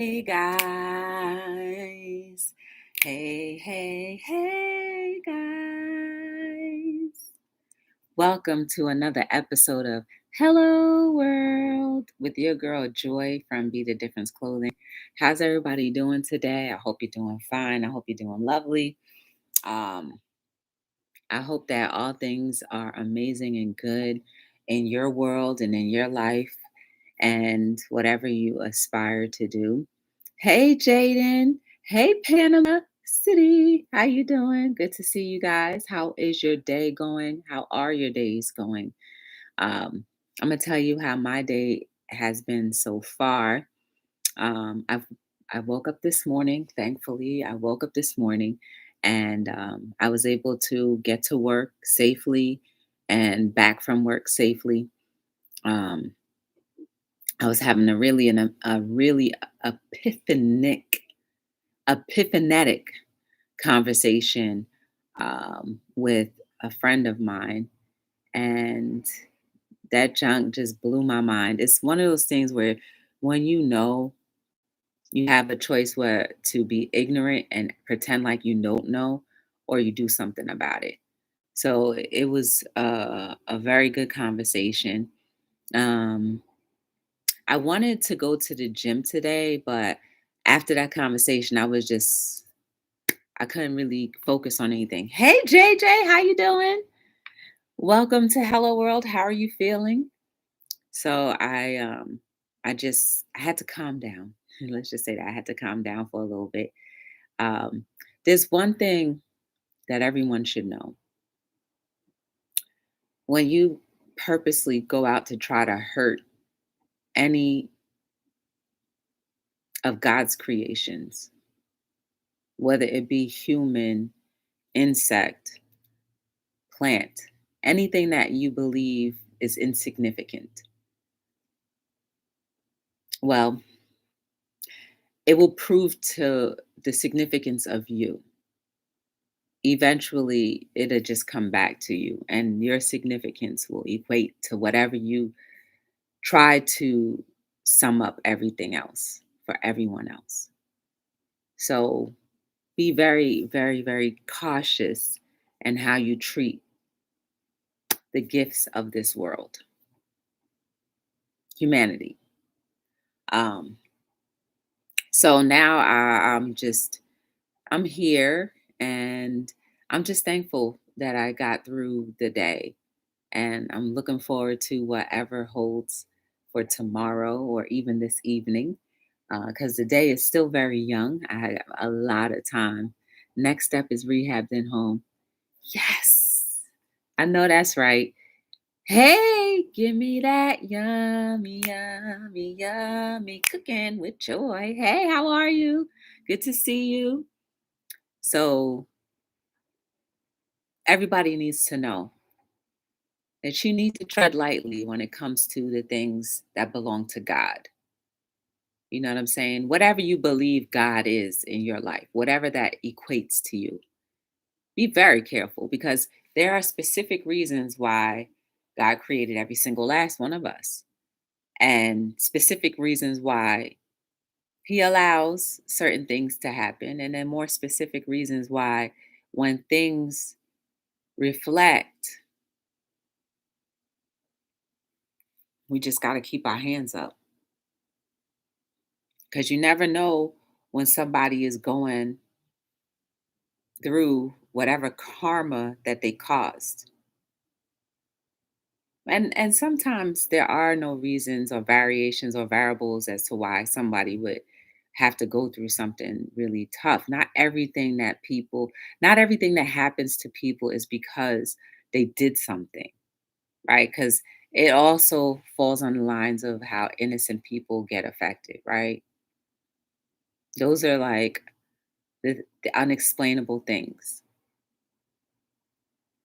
Hey guys. Hey guys. Welcome to another episode of Hello World with your girl Joy from Be the Difference Clothing. How's everybody doing today? I hope you're doing fine. I hope you're doing lovely. Um, I hope that all things are amazing and good in your world and in your life and whatever you aspire to do. Hey Jaden. Hey Panama City. How you doing? Good to see you guys. How is your day going? How are your days going? I'm gonna tell you how my day has been so far. Um, I've I woke up this morning. Thankfully, I woke up this morning, and I was able to get to work safely and back from work safely. Um, I was having a really epiphanic epiphanetic conversation with a friend of mine, and that junk just blew my mind. It's one of those things where when you have a choice where to be ignorant and pretend like you don't know, or you do something about it. So it was a very good conversation. Um, I wanted to go to the gym today, but after that conversation, I couldn't really focus on anything. Hey JJ, how you doing? Welcome to Hello World. How are you feeling? So I had to calm down. Let's just say that I had to calm down for a little bit. Um, there's one thing that everyone should know. When you purposely go out to try to hurt any of God's creations, whether it be human, insect, plant, anything that you believe is insignificant, well, it will prove to the significance of you. Eventually, it'll just come back to you, and your significance will equate to whatever you try to sum up everything else for everyone else. So be very, very, very cautious in how you treat the gifts of this world, humanity. Um, so now I'm here, and I'm just thankful that I got through the day, and I'm looking forward to whatever holds for tomorrow or even this evening, because the day is still very young. I have a lot of time. Next step is rehab, then home. Yes, I know that's right. Hey, give me that yummy, yummy, yummy cooking with joy. Hey, how are you? Good to see you. So, everybody needs to know that you need to tread lightly when it comes to the things that belong to God. You know what I'm saying? Whatever you believe God is in your life, whatever that equates to you, be very careful, because there are specific reasons why God created every single last one of us, and specific reasons why He allows certain things to happen, and then more specific reasons why, when things reflect, we just got to keep our hands up, because you never know when somebody is going through whatever karma that they caused. And sometimes there are no reasons or variations or variables as to why somebody would have to go through something really tough. Not everything that happens to people is because they did something, right? Because it also falls on the lines of how innocent people get affected, right? Those are like the unexplainable things.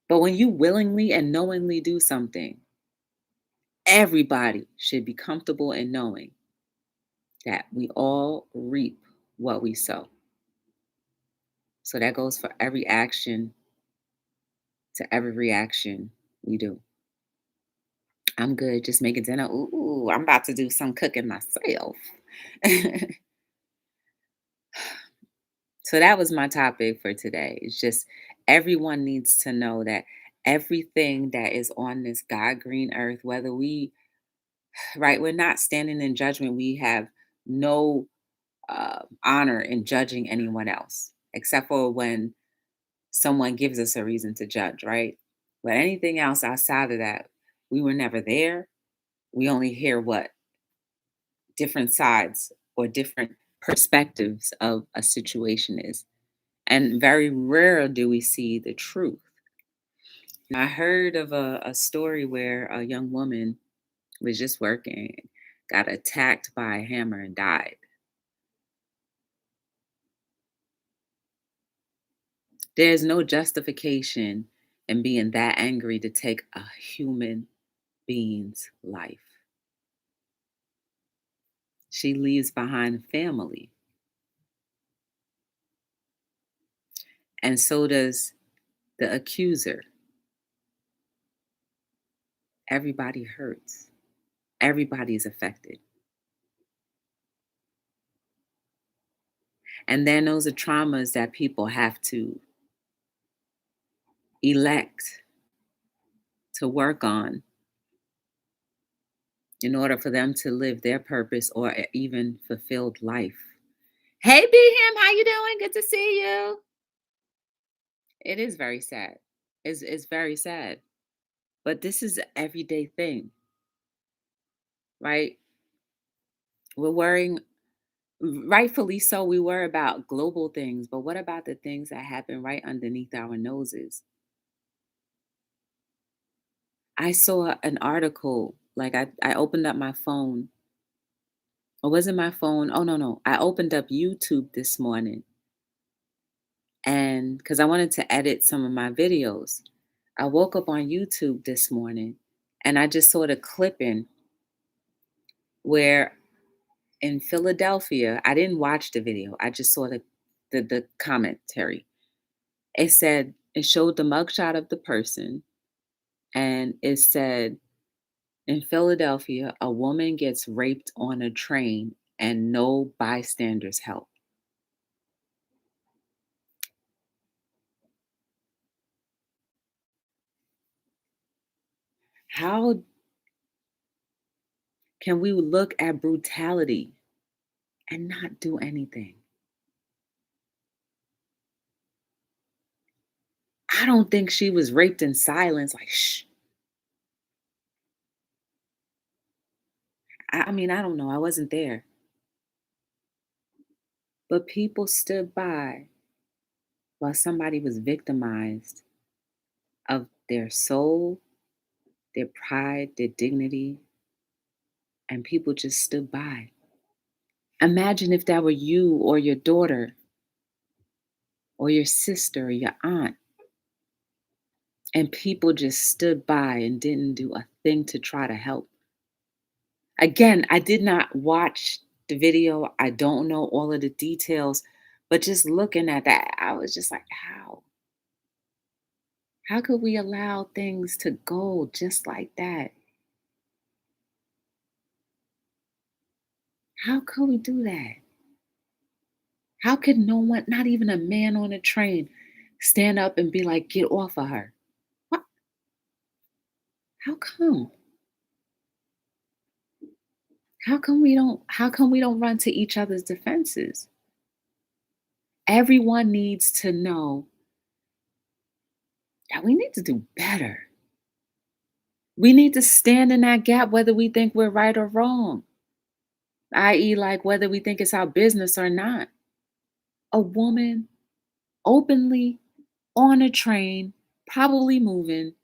But when you willingly and knowingly do something, everybody should be comfortable in knowing that we all reap what we sow. So that goes for every action to every reaction we do. I'm good, just making dinner. Ooh, I'm about to do some cooking myself. So that was my topic for today. It's just everyone needs to know that everything that is on this God green earth, whether we, right, we're not standing in judgment. We have no honor in judging anyone else, except for when someone gives us a reason to judge, right? But anything else outside of that, we were never there. We only hear what different sides or different perspectives of a situation is. And very rare do we see the truth. I heard of a story where a young woman was just working, got attacked by a hammer, and died. There's no justification in being that angry to take a human being's life. She leaves behind family, and so does the accuser. Everybody hurts, everybody is affected. And then those are traumas that people have to elect to work on in order for them to live their purpose or even fulfilled life. Hey, BM, how you doing? Good to see you. It is very sad. It's very sad. But this is an everyday thing, right? We're worrying, rightfully so, we worry about global things, but what about the things that happen right underneath our noses? I saw an article, like I opened up my phone. Or was it my phone? Oh, no, no. I opened up YouTube this morning and because I wanted to edit some of my videos. I woke up on YouTube this morning and I just saw the clipping where in Philadelphia, I didn't watch the video. I just saw the commentary. It said it showed the mugshot of the person and it said in Philadelphia, a woman gets raped on a train and no bystanders help. How can we look at brutality and not do anything? I don't think she was raped in silence, like, shh. I mean, I don't know. I wasn't there. But people stood by while somebody was victimized of their soul, their pride, their dignity, and people just stood by. Imagine if that were you or your daughter or your sister or your aunt, and people just stood by and didn't do a thing to try to help. Again, I did not watch the video. I don't know all of the details, but just looking at that, I was just like, how? How could we allow things to go just like that? How could we do that? How could no one, not even a man on a train, stand up and be like, get off of her? What? How come? How come we don't run to each other's defenses? Everyone needs to know that we need to do better. We need to stand in that gap whether we think we're right or wrong, i.e., like whether we think it's our business or not. A woman openly on a train, probably moving,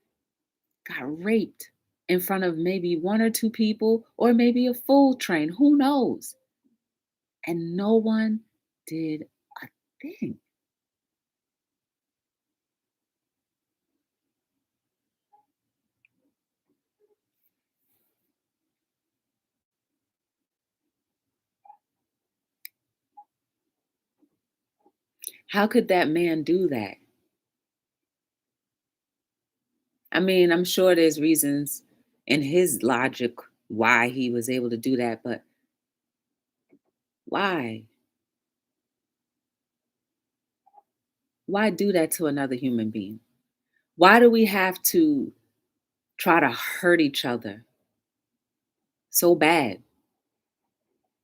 got raped in front of maybe one or two people, or maybe a full train, who knows? And no one did a thing. How could that man do that? I mean, I'm sure there's reasons in his logic why he was able to do that, but why? Why do that to another human being? Why do we have to try to hurt each other so bad?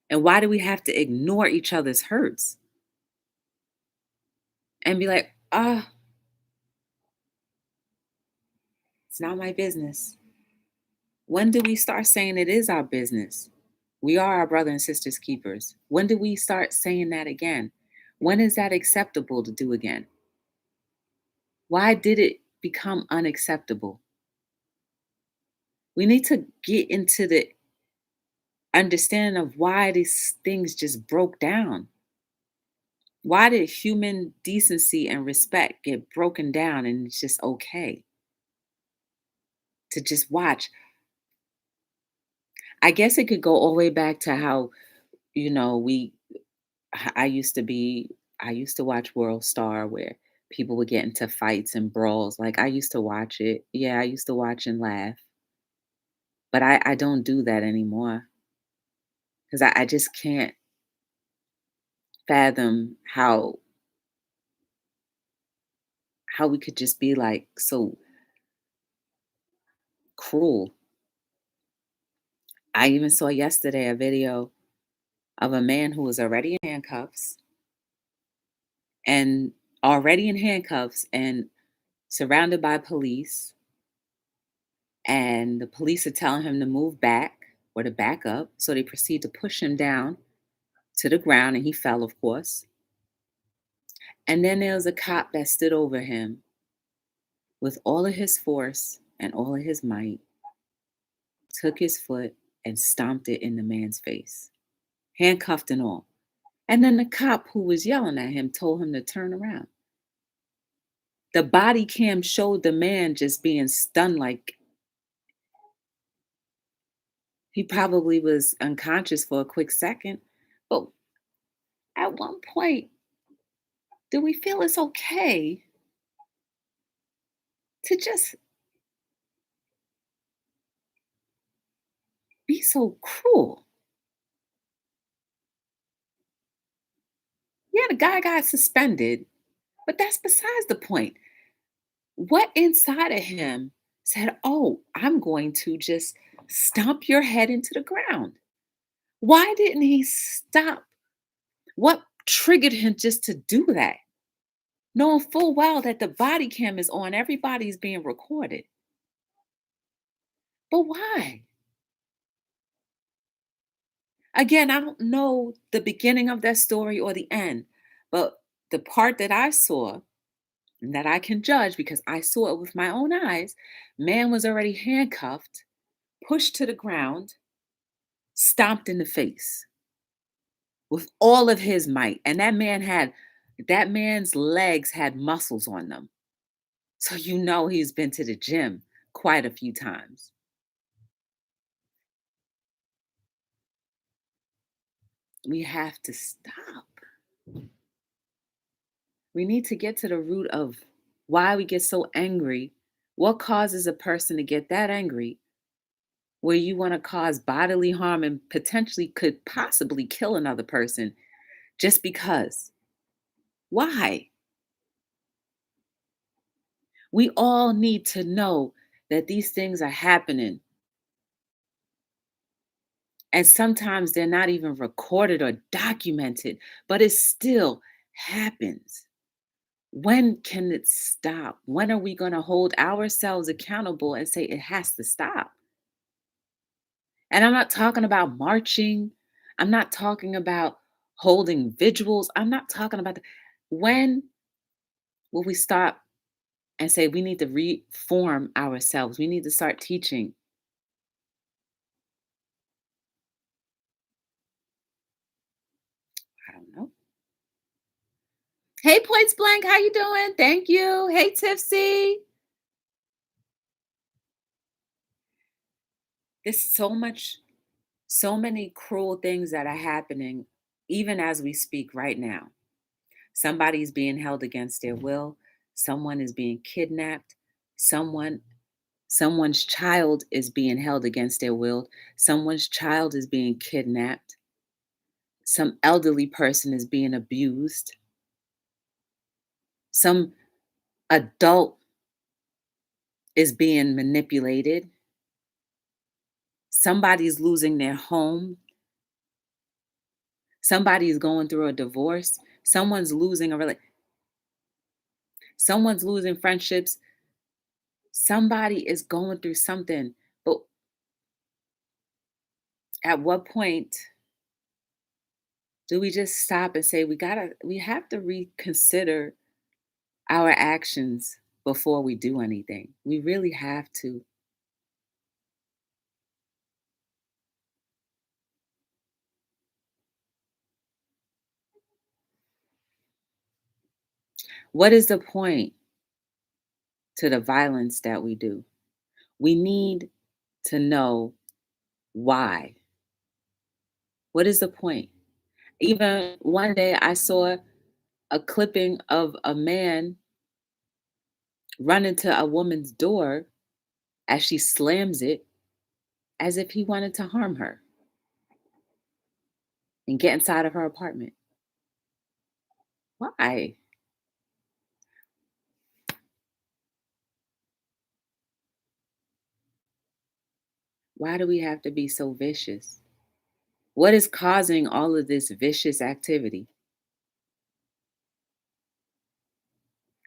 And why do we have to ignore each other's hurts and be like, ah, it's not my business? When do we start saying it is our business? We are our brother and sister's keepers. When do we start saying that again? When is that acceptable to do again? Why did it become unacceptable? We need to get into the understanding of why these things just broke down. Why did human decency and respect get broken down and it's just okay to just watch? I guess it could go all the way back to how, you know, we I used to be I used to watch World Star where people would get into fights and brawls. Like I used to watch it. Yeah, I used to watch and laugh. But I don't do that anymore because I just can't fathom how we could just be like so cruel. I even saw yesterday a video of a man who was already in handcuffs and surrounded by police, and the police are telling him to move back or to back up. So they proceed to push him down to the ground, and he fell, of course. And then there was a cop that stood over him with all of his force and all of his might, took his foot and stomped it in the man's face, handcuffed and all. And then the cop who was yelling at him told him to turn around. The body cam showed the man just being stunned, like he probably was unconscious for a quick second. But at one point, do we feel it's okay to just be so cruel? Yeah, the guy got suspended, but that's besides the point. What inside of him said, "Oh, I'm going to just stomp your head into the ground"? Why didn't he stop? What triggered him just to do that? Knowing full well that the body cam is on, everybody's being recorded. But why? Again, I don't know the beginning of that story or the end, but the part that I saw and that I can judge because I saw it with my own eyes, man was already handcuffed, pushed to the ground, stomped in the face with all of his might. And that man's legs had muscles on them. So you know he's been to the gym quite a few times. We have to stop. We need to get to the root of why we get so angry. What causes a person to get that angry where you want to cause bodily harm and potentially could possibly kill another person just because? Why? We all need to know that these things are happening. And sometimes they're not even recorded or documented, but it still happens. When can it stop? When are we going to hold ourselves accountable and say it has to stop? And I'm not talking about marching. I'm not talking about holding vigils. I'm not talking about when will we stop and say we need to reform ourselves? We need to start teaching. I don't know. Hey, Points Blank, how you doing? Thank you. Hey, Tipsy. There's so many cruel things that are happening even as we speak right now. Somebody's being held against their will. Someone is being kidnapped. Someone Someone's child is being held against their will. Someone's child is being kidnapped. Some elderly person is being abused. Some adult is being manipulated. Somebody's losing their home. Somebody's going through a divorce. Someone's losing friendships. Somebody is going through something. But at what point do we just stop and say we have to reconsider our actions before we do anything? We really have to. What is the point to the violence that we do? We need to know why. What is the point? Even one day I saw a clipping of a man run into a woman's door as she slams it as if he wanted to harm her and get inside of her apartment. Why? Why do we have to be so vicious? What is causing all of this vicious activity?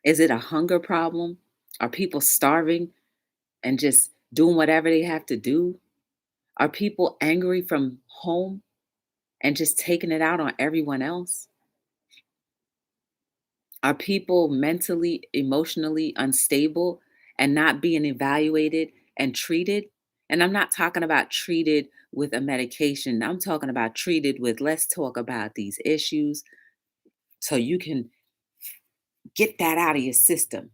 Is it a hunger problem? Are people starving and just doing whatever they have to do? Are people angry from home and just taking it out on everyone else? Are people mentally, emotionally unstable and not being evaluated and treated? And I'm not talking about treated with a medication. I'm talking about treated with, let's talk about these issues so you can get that out of your system.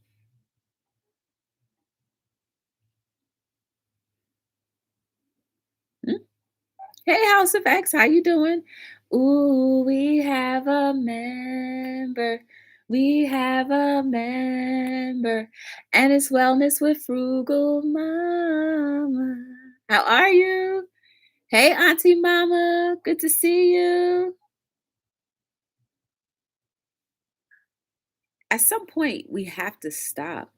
Hmm? Hey, House of X, how you doing? Ooh, we have a member. We have a member. And it's Wellness with Frugal Mama. How are you? Hey, Auntie Mama. Good to see you. At some point, we have to stop.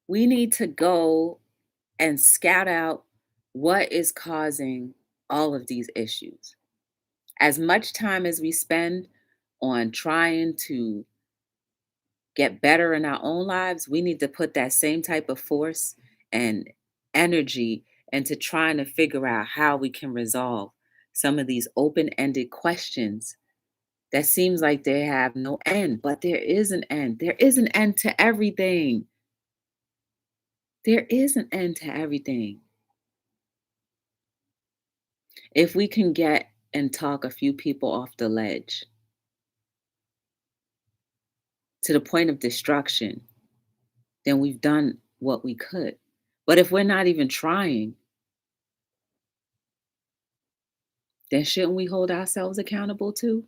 We need to go and scout out what is causing all of these issues. As much time as we spend on trying to get better in our own lives, we need to put that same type of force and energy into trying to figure out how we can resolve some of these open-ended questions that seems like they have no end, but there is an end. There is an end to everything. There is an end to everything. If we can get and talk a few people off the ledge to the point of destruction, then we've done what we could. But if we're not even trying, then shouldn't we hold ourselves accountable too?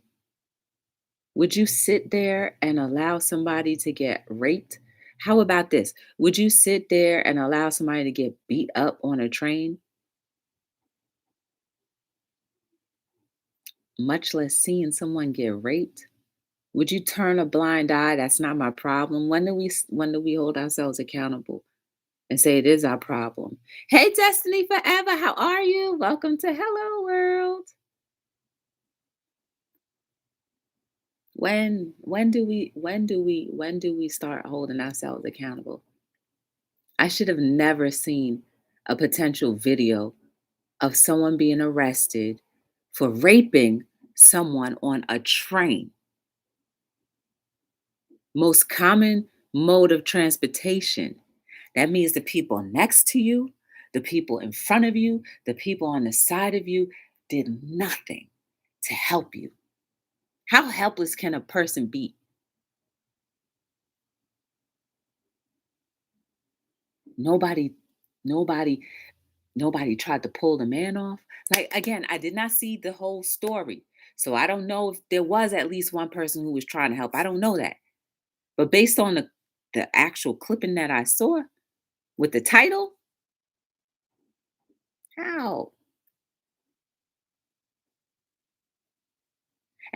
Would you sit there and allow somebody to get raped? How about this? Would you sit there and allow somebody to get beat up on a train, much less seeing someone get raped? Would you turn a blind eye? That's not my problem. When do we hold ourselves accountable and say it is our problem? Hey, Destiny Forever, how are you? Welcome to Hello World. When do we start holding ourselves accountable? I should have never seen a potential video of someone being arrested for raping someone on a train. Most common mode of transportation. That means the people next to you, the people in front of you, the people on the side of you did nothing to help you. How helpless can a person be? Nobody, nobody, nobody tried to pull the man off. Like, again, I did not see the whole story. So I don't know if there was at least one person who was trying to help. I don't know that. But based on the actual clipping that I saw with the title, how?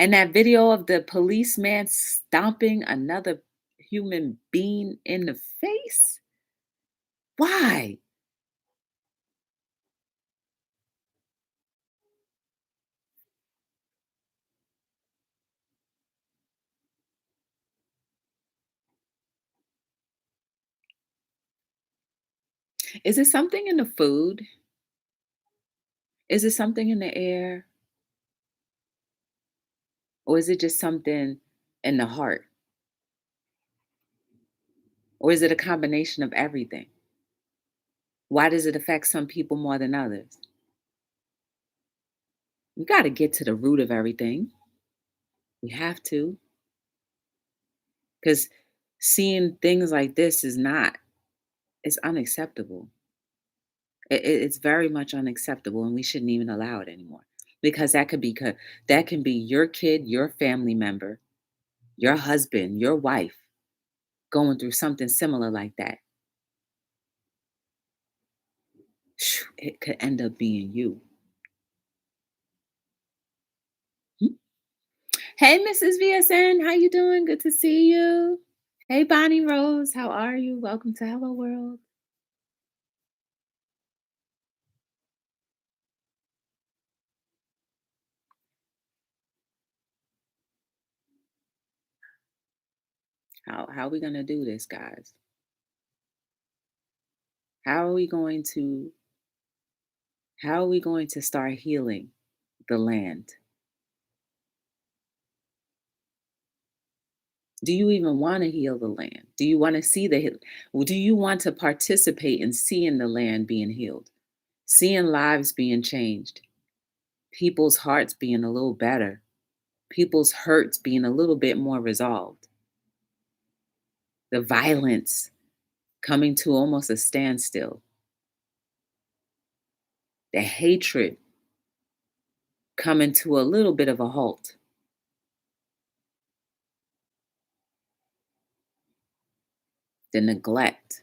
And that video of the policeman stomping another human being in the face? Why? Is it something in the food? Is it something in the air? Or is it just something in the heart? Or is it a combination of everything? Why does it affect some people more than others? We got to get to the root of everything. We have to, because seeing things like this is not, it's unacceptable. It's very much unacceptable, and we shouldn't even allow it anymore. Because that can be your kid, your family member, your husband, your wife going through something similar like that. It could end up being you. Hmm? Hey, Mrs. VSN, how you doing? Good to see you. Hey, Bonnie Rose, how are you? Welcome to Hello World. How are we gonna do this, guys? How are we going to how are we going to start healing the land? Do you even want to heal the land? Do you want to see do you want to participate in seeing the land being healed? Seeing lives being changed, people's hearts being a little better, people's hurts being a little bit more resolved, the violence coming to almost a standstill, the hatred coming to a little bit of a halt, the neglect.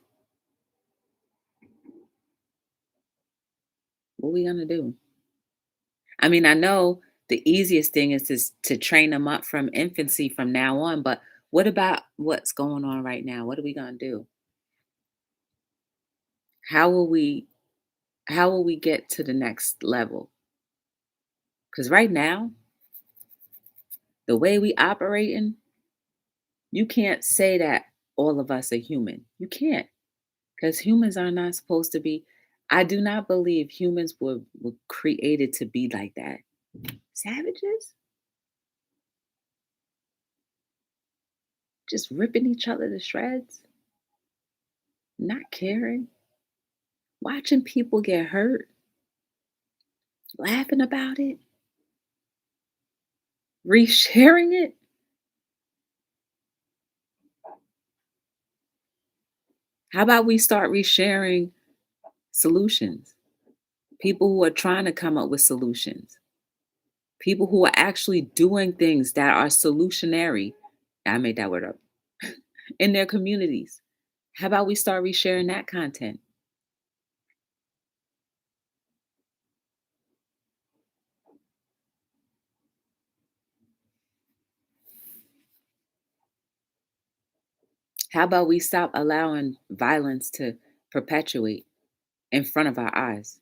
What are we gonna do? I mean, I know the easiest thing is to train them up from infancy from now on, but what about what's going on right now? What are we gonna do? How will we how will we get to the next level? Because right now, the way we operating, you can't say that all of us are human. You can't, because humans are not supposed to be. I do not believe humans were created to be like that. Savages, just ripping each other to shreds, not caring, watching people get hurt, laughing about it, resharing it. How about we start resharing solutions? People who are trying to come up with solutions, people who are actually doing things that are solutionary. I made that word up in their communities. How about we start resharing that content? How about we stop allowing violence to perpetuate in front of our eyes,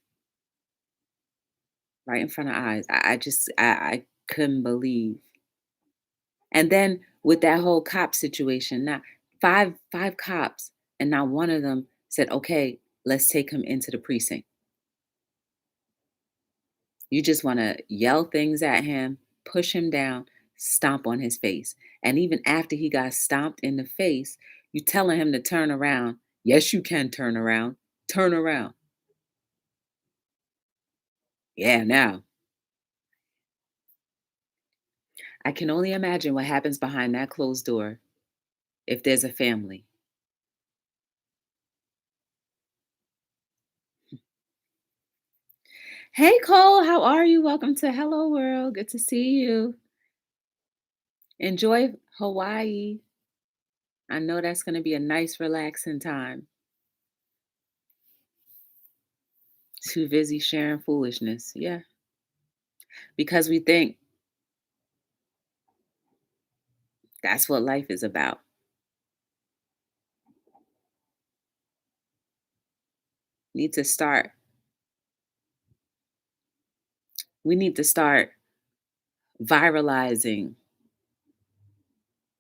right in front of our eyes? I couldn't believe. And then with that whole cop situation, now five cops, and not one of them said, "Okay, let's take him into the precinct." You just want to yell things at him, push him down, stomp on his face. And even after he got stomped in the face, you telling him to turn around. Yes, you can turn around. Turn around. Yeah, now. I can only imagine what happens behind that closed door if there's a family. Hey, Cole, how are you? Welcome to Hello World. Good to see you. Enjoy Hawaii. I know that's going to be a nice, relaxing time. Too busy sharing foolishness. Yeah. Because we think That's what life is about. Need to start we need to start viralizing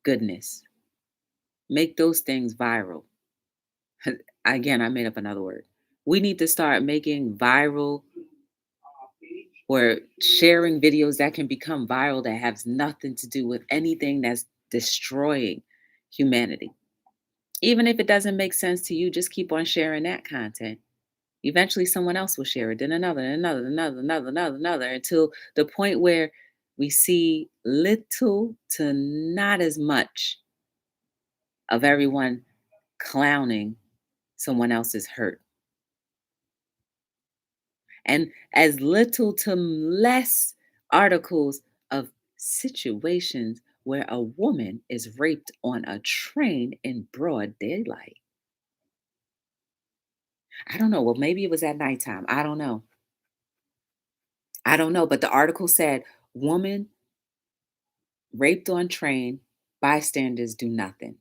goodness. Make those things viral. Again, I made up another word. We need to start making viral or sharing videos that can become viral that has nothing to do with anything that's destroying humanity. Even if it doesn't make sense to you, just keep on sharing that content. Eventually, someone else will share it, then another, and another, until the point where we see little to not as much of everyone clowning someone else's hurt, and as little to less articles of situations where a woman is raped on a train in broad daylight. I don't know. Well, maybe it was at nighttime. I don't know. I don't know. But the article said woman raped on train, bystanders do nothing.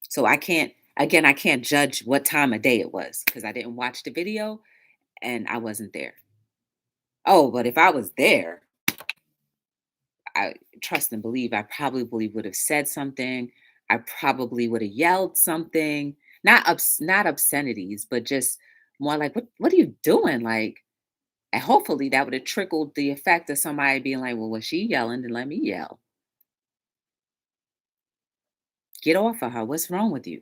So I can't judge what time of day it was because I didn't watch the video and I wasn't there. Oh, but if I was there, I trust and believe I probably would have said something. I probably would have yelled something, not obscenities, but just more like, what are you doing? Like, and hopefully that would have trickled the effect of somebody being like, well, was she yelling? Then let me yell. Get off of her. What's wrong with you?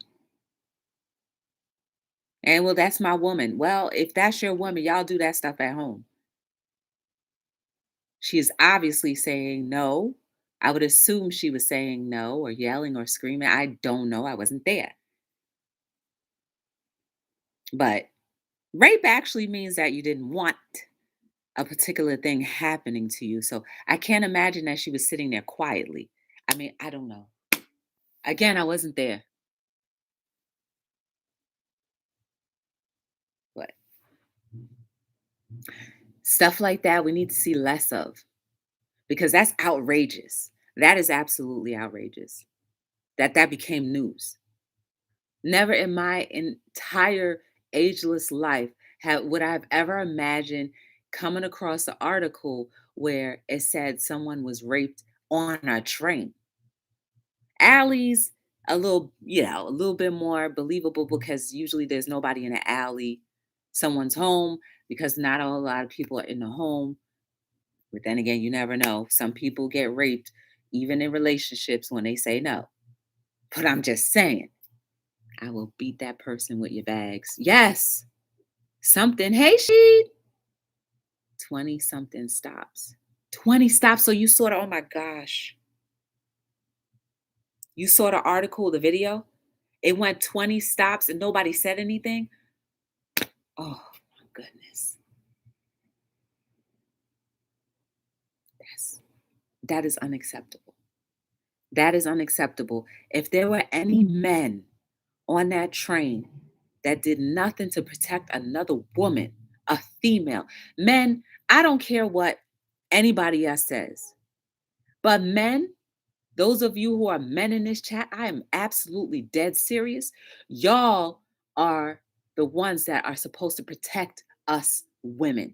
And well, that's my woman. Well, if that's your woman, y'all do that stuff at home. She is obviously saying no. I would assume she was saying no or yelling or screaming. I don't know. I wasn't there. But rape actually means that you didn't want a particular thing happening to you. So I can't imagine that she was sitting there quietly. I mean, I don't know. Again, I wasn't there. But stuff like that, we need to see less of because that's outrageous. That is absolutely outrageous. That became news. Never in my entire ageless life would I have ever imagined coming across an article where it said someone was raped on a train. Alleys, a little bit more believable because usually there's nobody in the alley, someone's home, because not a lot of people are in the home. But then again, you never know. Some people get raped even in relationships when they say no. But I'm just saying, I will beat that person with your bags. Yes. Something. Hey, she 20 something stops. 20 stops. So you saw the, oh my gosh. You saw the article, the video? It went 20 stops and nobody said anything. Oh my goodness. Yes. That is unacceptable. That is unacceptable. If there were any men on that train that did nothing to protect another woman, a female, men, I don't care what anybody else says, but men, those of you who are men in this chat, I am absolutely dead serious. Y'all are the ones that are supposed to protect us women.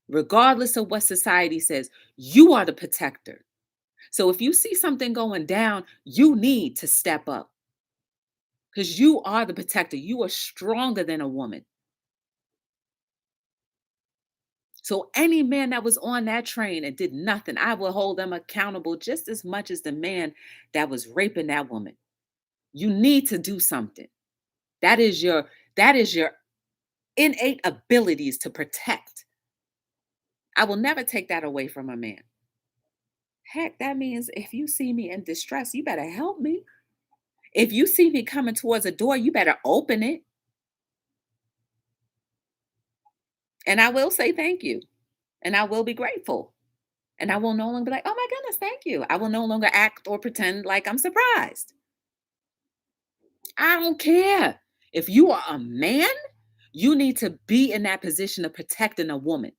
Regardless of what society says, you are the protector. So if you see something going down, you need to step up because you are the protector. You are stronger than a woman. So any man that was on that train and did nothing, I will hold them accountable just as much as the man that was raping that woman. You need to do something. That is your innate abilities to protect. I will never take that away from a man. Heck, that means if you see me in distress, you better help me. If you see me coming towards a door, you better open it. And I will say thank you. And I will be grateful. And I will no longer be like, oh my goodness, thank you. I will no longer act or pretend like I'm surprised. I don't care. If you are a man, you need to be in that position of protecting a woman.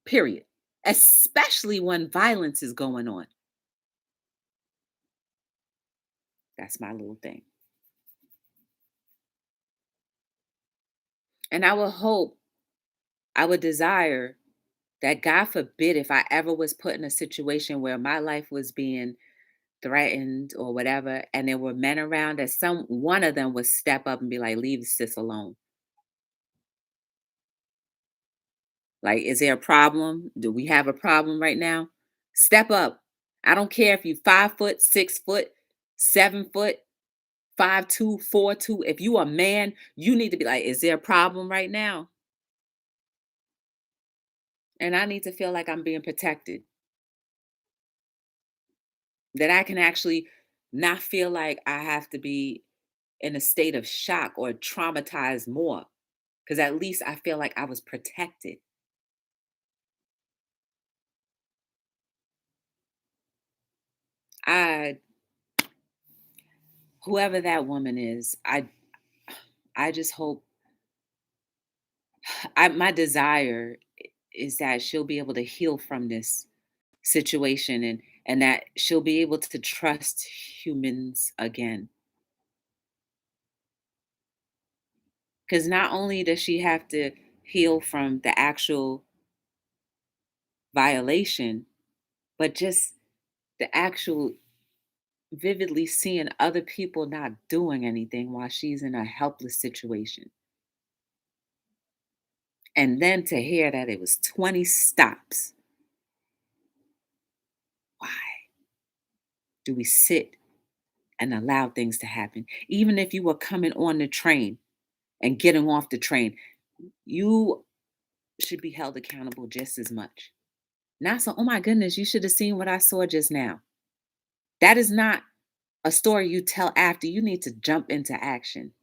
Period. especially when violence is going on. That's my little thing. And I would hope, I would desire that God forbid if I ever was put in a situation where my life was being threatened or whatever, and there were men around, that some one of them would step up and be like, leave sis alone. Like, is there a problem? Do we have a problem right now? Step up. I don't care if you 5 foot, 6 foot, 7 foot, 5'2", 4'2". If you a man, you need to be like, is there a problem right now? And I need to feel like I'm being protected. That I can actually not feel like I have to be in a state of shock or traumatized more. Because at least I feel like I was protected. I Whoever that woman is, I just hope, my desire is that she'll be able to heal from this situation, and that she'll be able to trust humans again. Because not only does she have to heal from the actual violation, but just the actual vividly seeing other people not doing anything while she's in a helpless situation. And then to hear that it was 20 stops. Why do we sit and allow things to happen? Even if you were coming on the train and getting off the train, you should be held accountable just as much. Not so, oh my goodness, you should have seen what I saw just now. That is not a story you tell after. You need to jump into action.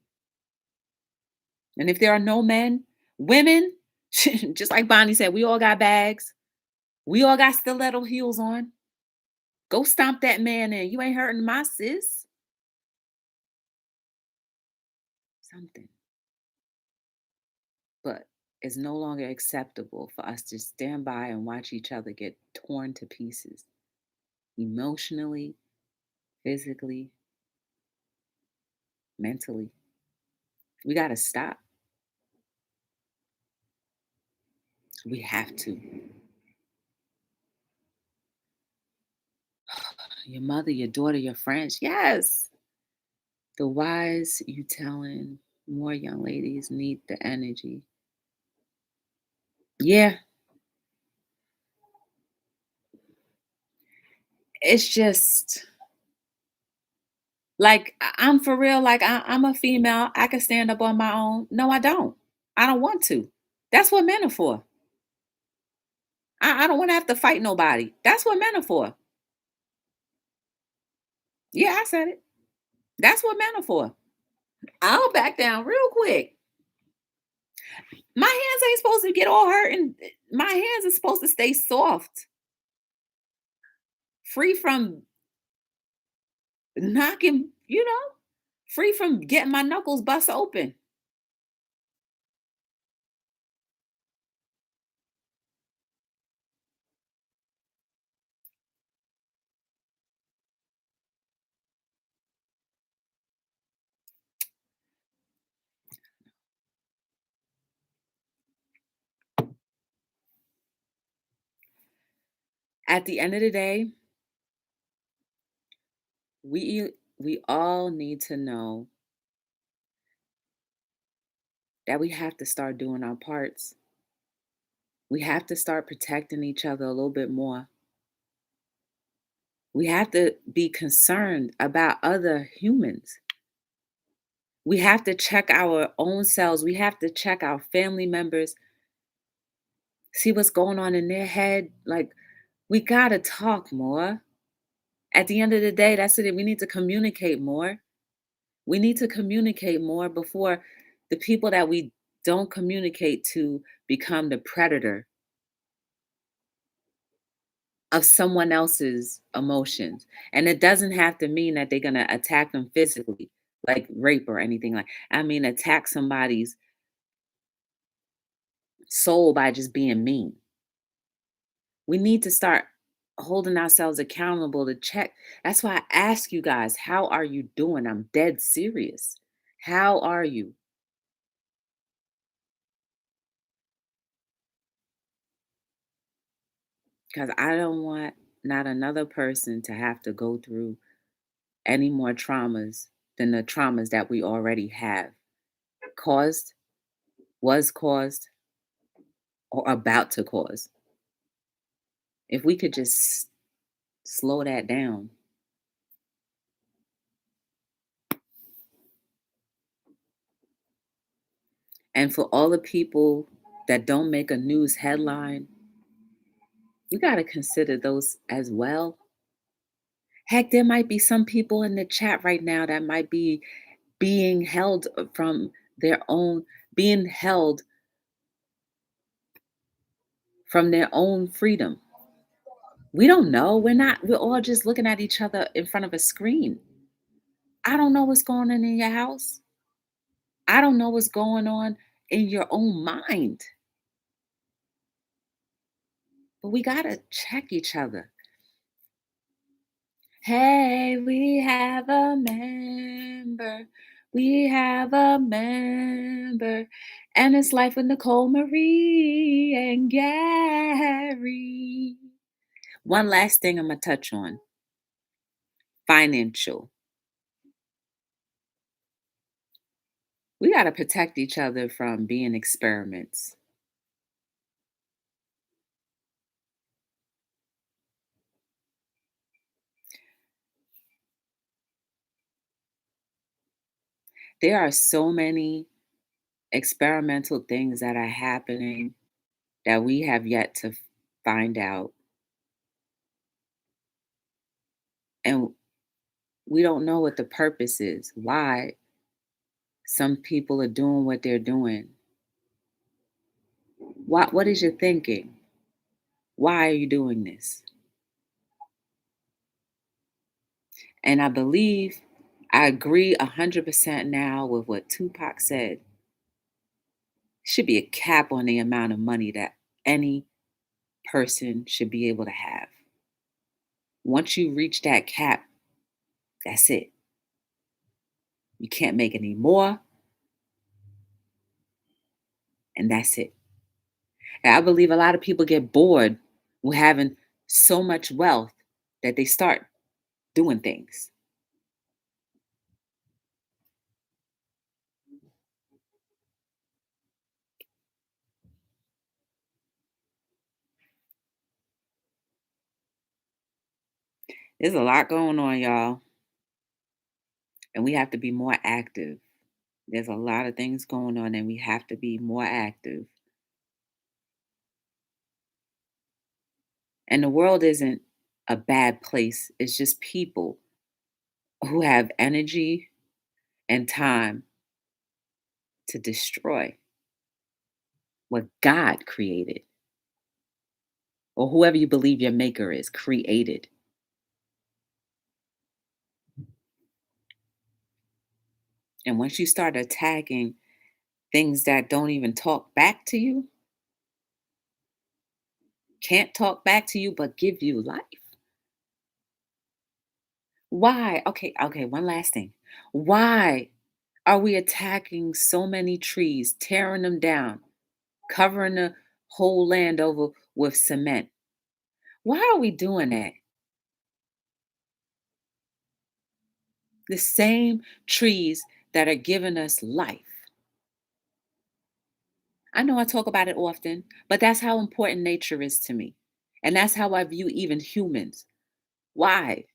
And if there are no men, women, just like Bonnie said, we all got bags. We all got stiletto heels on. Go stomp that man in. You ain't hurting my sis. Something. But it's no longer acceptable for us to stand by and watch each other get torn to pieces emotionally, physically, mentally. We got to stop. We have to. Your mother, your daughter, your friends. Yes. The wise you telling more young ladies need the energy. Yeah. It's just like, I'm for real. Like, I'm a female. I can stand up on my own. No, I don't. I don't want to. That's what men are for. I don't want to have to fight nobody. That's what men are for. Yeah, I said it. That's what men are for. I'll back down real quick. My hands ain't supposed to get all hurt, and my hands are supposed to stay soft, free from knocking, free from getting my knuckles bust open. At the end of the day, we all need to know that we have to start doing our parts. We have to start protecting each other a little bit more. We have to be concerned about other humans. We have to check our own selves. We have to check our family members, see what's going on in their head. Like, we got to talk more. At the end of the day, that's it. We need to communicate more. We need to communicate more before the people that we don't communicate to become the predator of someone else's emotions. And it doesn't have to mean that they're going to attack them physically, like rape or anything like. I mean, attack somebody's soul by just being mean. We need to start holding ourselves accountable to check. That's why I ask you guys, how are you doing? I'm dead serious. How are you? Because I don't want not another person to have to go through any more traumas than the traumas that we already have caused, was caused, or about to cause. If we could just slow that down. And for all the people that don't make a news headline, we got to consider those as well. Heck, there might be some people in the chat right now that might be being held from their own, being held from their own freedom. We don't know. We're all just looking at each other in front of a screen. I don't know what's going on in your house. I don't know what's going on in your own mind. But we got to check each other. Hey, we have a member. We have a member. And it's Life with Nicole Marie and Gary. One last thing I'm going to touch on financial. We got to protect each other from being experiments. There are so many experimental things that are happening that we have yet to find out. And we don't know what the purpose is, why some people are doing what they're doing. What is your thinking? Why are you doing this? And I agree 100% now with what Tupac said. Should be a cap on the amount of money that any person should be able to have. Once you reach that cap, that's it. You can't make any more, and that's it. And I believe a lot of people get bored with having so much wealth that they start doing things. There's a lot going on, y'all, and we have to be more active. There's a lot of things going on, and we have to be more active. And the world isn't a bad place, it's just people who have energy and time to destroy what God created, or whoever you believe your maker is created. And once you start attacking things that don't even talk back to you, can't talk back to you, but give you life. Why? Okay, one last thing. Why are we attacking so many trees, tearing them down, covering the whole land over with cement? Why are we doing that? The same trees that are giving us life. I know I talk about it often, but that's how important nature is to me. And that's how I view even humans. Why?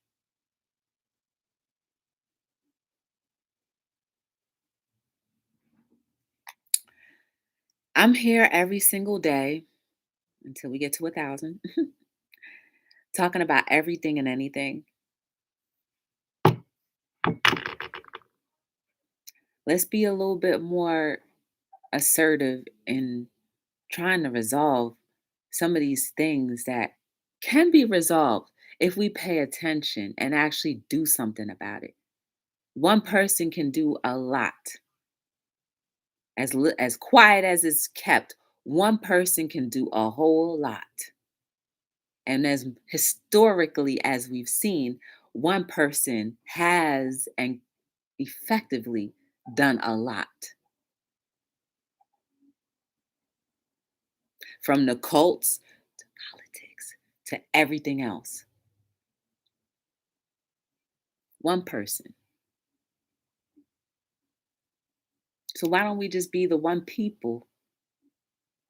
I'm here every single day until we get to 1,000, talking about everything and anything. Let's be a little bit more assertive in trying to resolve some of these things that can be resolved if we pay attention and actually do something about it. One person can do a lot. As quiet as it's kept, one person can do a whole lot. And as historically as we've seen, one person has and effectively done a lot, from the cults to politics to everything else. One person. So why don't we just be the one people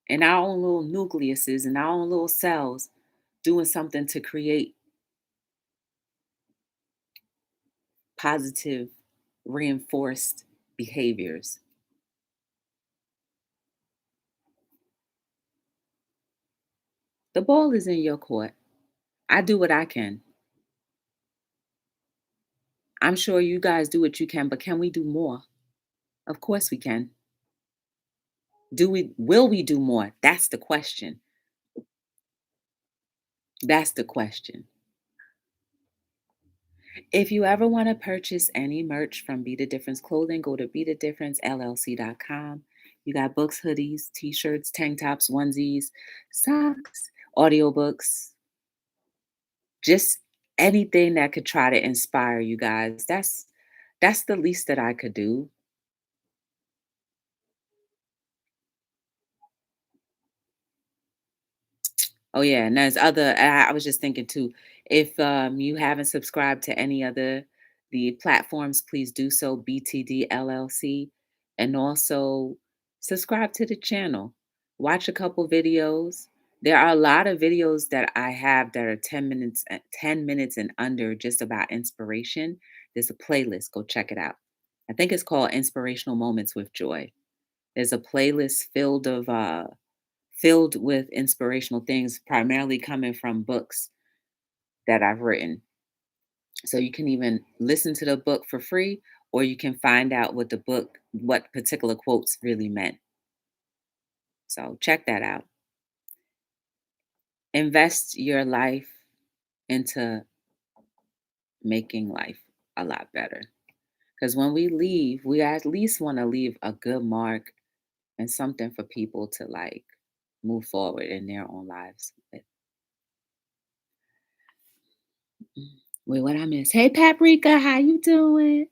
in our own little nucleuses, in our own little cells, doing something to create positive, reinforced behaviors? The ball is in your court. I do what I can. I'm sure you guys do what you can, but can we do more? Of course we can. Will we do more? That's the question. That's the question. If you ever want to purchase any merch from Be the Difference Clothing, go to btdifferencellc.com. You got books, hoodies, t-shirts, tank tops, onesies, socks, audiobooks, just anything that could try to inspire you guys. That's the least that I could do. Oh yeah, and there's other. I was just thinking too. If you haven't subscribed to any other the platforms, please do so. btdllc, and also subscribe to the channel. Watch a couple videos. There are a lot of videos that I have that are 10 minutes, 10 minutes and under, just about inspiration. There's a playlist. Go check it out. I think it's called Inspirational Moments with Joy. There's a playlist filled with inspirational things, primarily coming from books that I've written. So you can even listen to the book for free, or you can find out what particular quotes really meant. So check that out. Invest your life into making life a lot better. Because when we leave, we at least want to leave a good mark and something for people to like move forward in their own lives with. Wait, what I miss? Hey, Paprika, how you doing?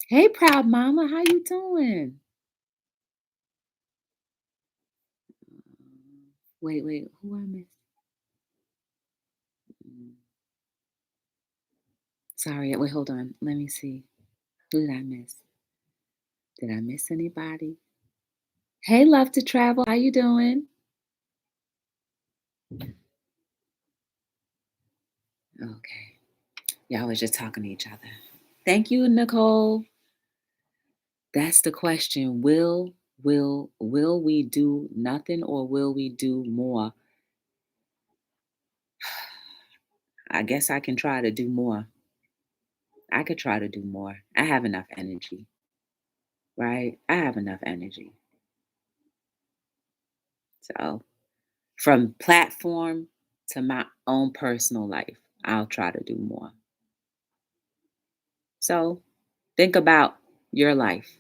Hey, proud mama, how you doing? Wait, who I miss? Mm, Sorry, wait, hold on. Let me see. Who did I miss? Did I miss anybody? Hey, love to travel. How you doing? Okay. Y'all was just talking to each other. Thank you, Nicole. That's the question. Will we do nothing or will we do more? I guess I can try to do more. I could try to do more. I have enough energy, right? I have enough energy. So, from platform to my own personal life, I'll try to do more. So, think about your life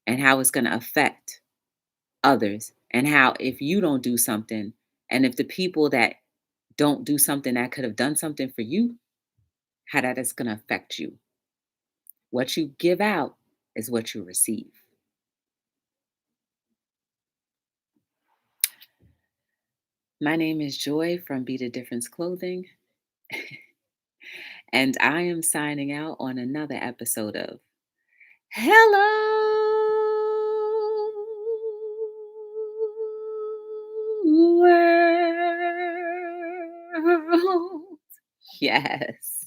and how it's going to affect others, and how if you don't do something, and if the people that don't do something that could have done something for you, how that is going to affect you. What you give out is what you receive. My name is Joy from Be the Difference Clothing, and I am signing out on another episode of Hello World. Yes.